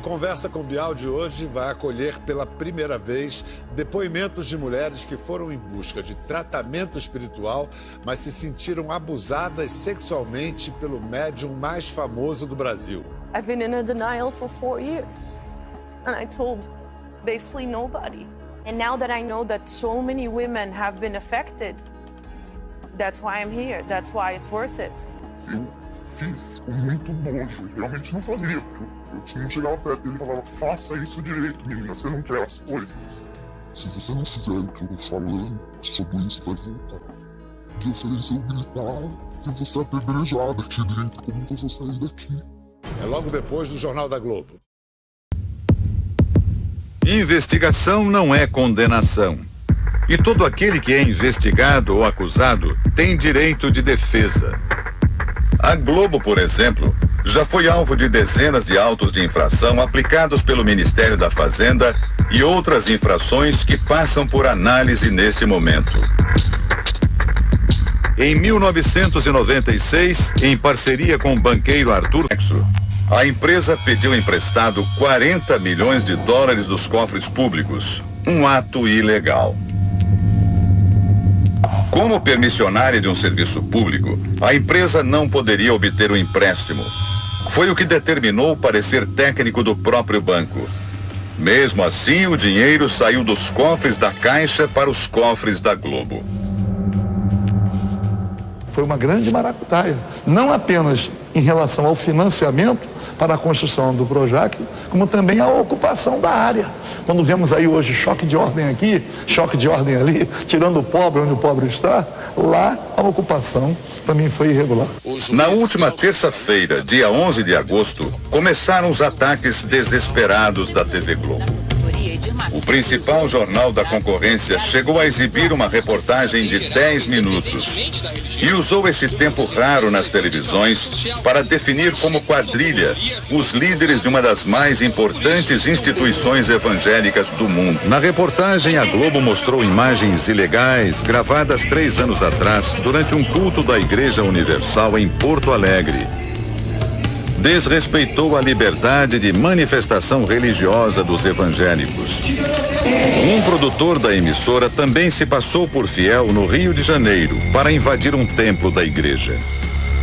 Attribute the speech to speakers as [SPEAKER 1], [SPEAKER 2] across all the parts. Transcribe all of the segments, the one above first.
[SPEAKER 1] Conversa com Bial de hoje vai acolher pela primeira vez depoimentos de mulheres que foram em busca de tratamento espiritual, mas se sentiram abusadas sexualmente pelo médium mais famoso do Brasil.
[SPEAKER 2] I've been in a denial for 4 years, and I told basically nobody. And now that I know that so many women have been affected, that's why I'm here. That's why it's worth it.
[SPEAKER 3] Eu fiz com muito nojo, realmente não fazia, porque eu não chegava perto dele e falava, faça isso direito, menina, você não quer as coisas. Se você não fizer o que eu tô falando, sobre isso vai voltar. De oferecer o gritar, eu vou ser apedrejada aqui dentro, como que eu vou sair daqui?
[SPEAKER 1] É logo depois do Jornal da Globo.
[SPEAKER 4] Investigação não é condenação. E todo aquele que é investigado ou acusado tem direito de defesa. A Globo, por exemplo, já foi alvo de dezenas de autos de infração aplicados pelo Ministério da Fazenda e outras infrações que passam por análise neste momento. Em 1996, em parceria com o banqueiro Arthur Nexo, a empresa pediu emprestado 40 milhões de dólares dos cofres públicos, um ato ilegal. Como permissionária de um serviço público, a empresa não poderia obter o empréstimo. Foi o que determinou o parecer técnico do próprio banco. Mesmo assim, o dinheiro saiu dos cofres da Caixa para os cofres da Globo.
[SPEAKER 5] Foi uma grande maracutaia, não apenas em relação ao financiamento para a construção do Projac, como também a ocupação da área. Quando vemos aí hoje choque de ordem aqui, choque de ordem ali, tirando o pobre onde o pobre está, lá a ocupação para mim foi irregular.
[SPEAKER 4] Na última terça-feira, dia 11 de agosto, começaram os ataques desesperados da TV Globo. O principal jornal da concorrência chegou a exibir uma reportagem de 10 minutos e usou esse tempo raro nas televisões para definir como quadrilha os líderes de uma das mais importantes instituições evangélicas do mundo. Na reportagem, a Globo mostrou imagens ilegais gravadas 3 anos atrás durante um culto da Igreja Universal em Porto Alegre. Desrespeitou a liberdade de manifestação religiosa dos evangélicos. Um produtor da emissora também se passou por fiel no Rio de Janeiro para invadir um templo da igreja.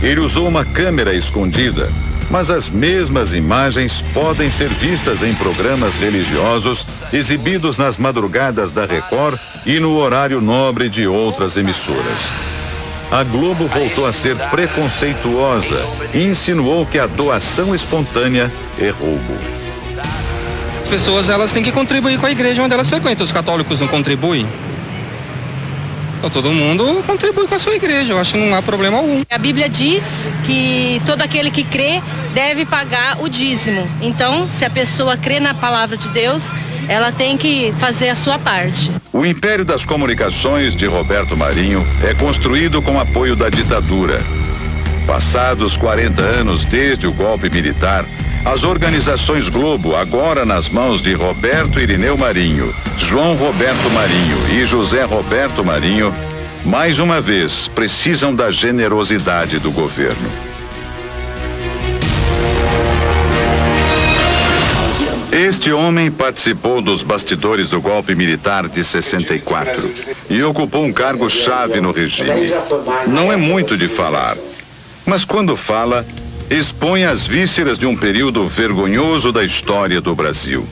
[SPEAKER 4] Ele usou uma câmera escondida, mas as mesmas imagens podem ser vistas em programas religiosos exibidos nas madrugadas da Record e no horário nobre de outras emissoras. A Globo voltou a ser preconceituosa e insinuou que a doação espontânea é roubo.
[SPEAKER 6] As pessoas, elas têm que contribuir com a igreja onde elas frequentam. Os católicos não contribuem? Então todo mundo contribui com a sua igreja, eu acho que não há problema algum.
[SPEAKER 7] A Bíblia diz que todo aquele que crê deve pagar o dízimo. Então, se a pessoa crê na palavra de Deus, ela tem que fazer a sua parte.
[SPEAKER 4] O Império das Comunicações de Roberto Marinho é construído com apoio da ditadura. Passados 40 anos desde o golpe militar, as organizações Globo, agora nas mãos de Roberto Irineu Marinho, João Roberto Marinho e José Roberto Marinho, mais uma vez precisam da generosidade do governo. Este homem participou dos bastidores do golpe militar de 64 e ocupou um cargo-chave no regime. Não é muito de falar, mas quando fala, expõe as vísceras de um período vergonhoso da história do Brasil.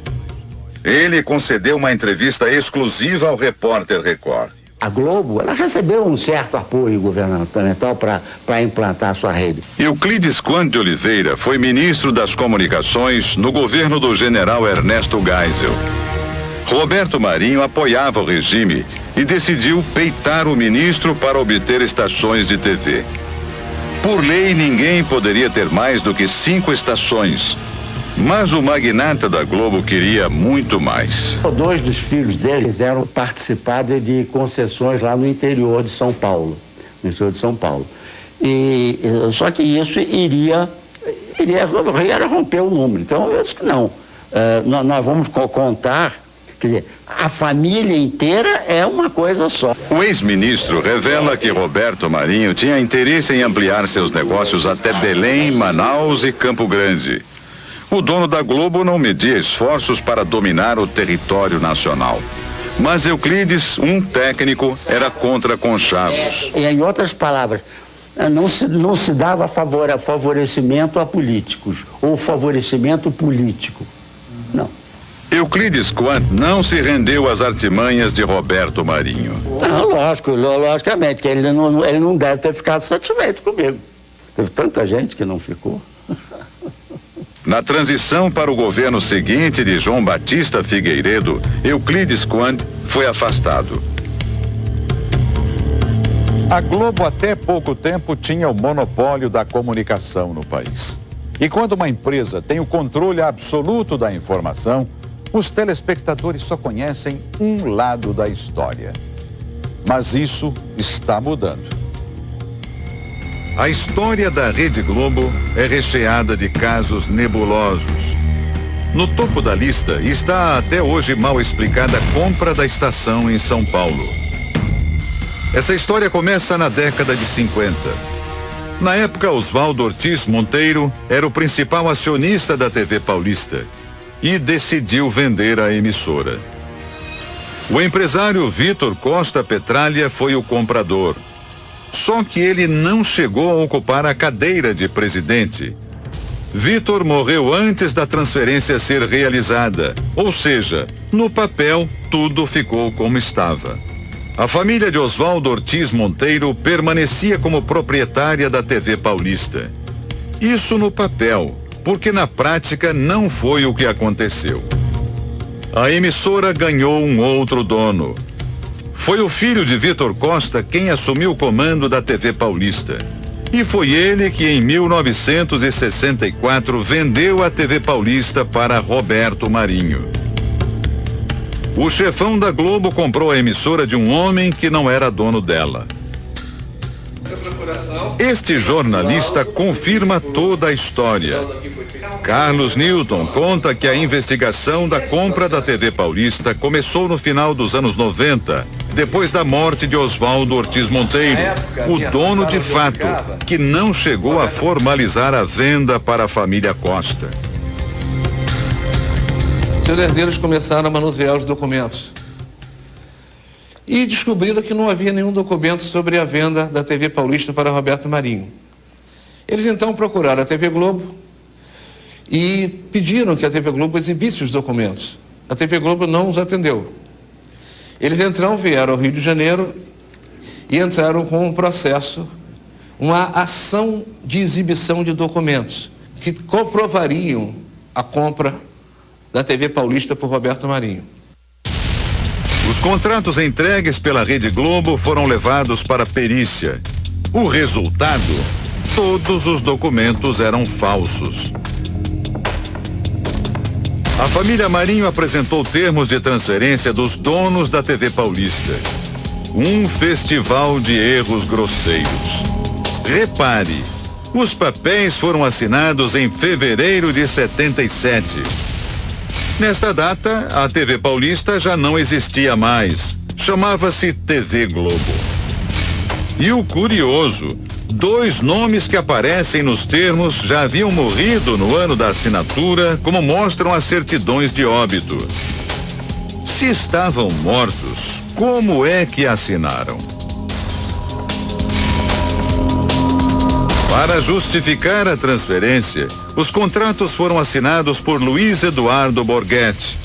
[SPEAKER 4] Ele concedeu uma entrevista exclusiva ao repórter Record.
[SPEAKER 8] A Globo, ela recebeu um certo apoio governamental para implantar sua rede.
[SPEAKER 4] Euclides Quant de Oliveira foi ministro das Comunicações no governo do general Ernesto Geisel. Roberto Marinho apoiava o regime e decidiu peitar o ministro para obter estações de TV. Por lei, ninguém poderia ter mais do que 5 estações. Mas o magnata da Globo queria muito mais.
[SPEAKER 8] 2 dos filhos dele quiseram participar de concessões lá no interior de São Paulo. No interior de São Paulo. Só que isso iria romper o número. Então, eu disse que não. Nós vamos contar. Quer dizer, a família inteira é uma coisa só.
[SPEAKER 4] O ex-ministro revela que Roberto Marinho tinha interesse em ampliar seus negócios até Belém, Manaus e Campo Grande. o dono da Globo não media esforços para dominar o território nacional. Mas Euclides, um técnico, era contra conchavos.
[SPEAKER 8] Em outras palavras, não se dava favorecimento a políticos, ou favorecimento político. Não.
[SPEAKER 4] Euclides Quant não se rendeu às artimanhas de Roberto Marinho.
[SPEAKER 8] Não, logicamente, que ele não deve ter ficado satisfeito comigo. Teve tanta gente que não ficou.
[SPEAKER 4] Na transição para o governo seguinte de João Batista Figueiredo, Euclides Quant foi afastado. A Globo até pouco tempo tinha o monopólio da comunicação no país. E quando uma empresa tem o controle absoluto da informação, os telespectadores só conhecem um lado da história. Mas isso está mudando. A história da Rede Globo é recheada de casos nebulosos. No topo da lista está a até hoje mal explicada compra da estação em São Paulo. Essa história começa na década de 50. Na época, Oswaldo Ortiz Monteiro era o principal acionista da TV Paulista e decidiu vender a emissora. O empresário Vitor Costa Petralha foi o comprador. Só que ele não chegou a ocupar a cadeira de presidente. Vitor morreu antes da transferência ser realizada, ou seja, no papel tudo ficou como estava. A família de Oswaldo Ortiz Monteiro permanecia como proprietária da TV Paulista. Isso no papel, porque na prática não foi o que aconteceu. A emissora ganhou um outro dono. Foi o filho de Vitor Costa quem assumiu o comando da TV Paulista. E foi ele que, em 1964, vendeu a TV Paulista para Roberto Marinho. O chefão da Globo comprou a emissora de um homem que não era dono dela. Este jornalista confirma toda a história. Carlos Newton conta que a investigação da compra da TV Paulista começou no final dos anos 90, depois da morte de Oswaldo Ortiz Monteiro, o dono de fato, que não chegou a formalizar a venda para a família Costa.
[SPEAKER 9] Seus herdeiros começaram a manusear os documentos e descobriram que não havia nenhum documento sobre a venda da TV Paulista para Roberto Marinho. Eles então procuraram a TV Globo e pediram que a TV Globo exibisse os documentos. A TV Globo não os atendeu. Eles então vieram ao Rio de Janeiro e entraram com um processo, uma ação de exibição de documentos que comprovariam a compra da TV Paulista por Roberto Marinho.
[SPEAKER 4] Os contratos entregues pela Rede Globo foram levados para perícia. O resultado? Todos os documentos eram falsos. A família Marinho apresentou termos de transferência dos donos da TV Paulista. Um festival de erros grosseiros. Repare, os papéis foram assinados em fevereiro de 77. Nesta data, a TV Paulista já não existia mais. Chamava-se TV Globo. E o curioso, 2 nomes que aparecem nos termos já haviam morrido no ano da assinatura, como mostram as certidões de óbito. Se estavam mortos, como é que assinaram? Para justificar a transferência, os contratos foram assinados por Luiz Eduardo Borghetti.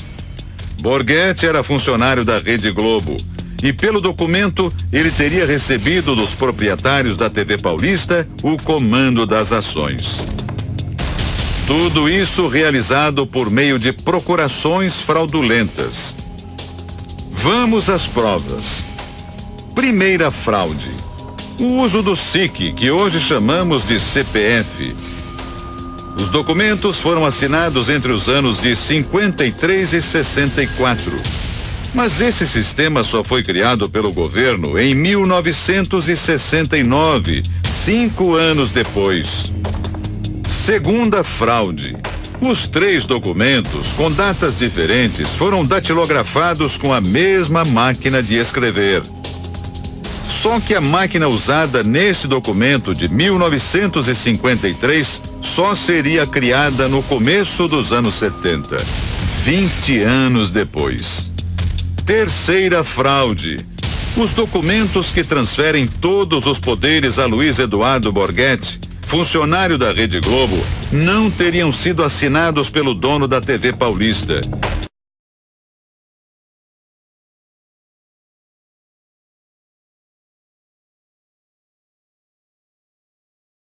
[SPEAKER 4] Borghetti era funcionário da Rede Globo e, pelo documento, ele teria recebido dos proprietários da TV Paulista o comando das ações. Tudo isso realizado por meio de procurações fraudulentas. Vamos às provas. Primeira fraude. O uso do SIC, que hoje chamamos de CPF. Os documentos foram assinados entre os anos de 53 e 64. Mas esse sistema só foi criado pelo governo em 1969, 5 anos depois. Segunda fraude. Os 3 documentos, com datas diferentes, foram datilografados com a mesma máquina de escrever. Só que a máquina usada nesse documento de 1953 só seria criada no começo dos anos 70, 20 anos depois. Terceira fraude. Os documentos que transferem todos os poderes a Luiz Eduardo Borghetti, funcionário da Rede Globo, não teriam sido assinados pelo dono da TV Paulista.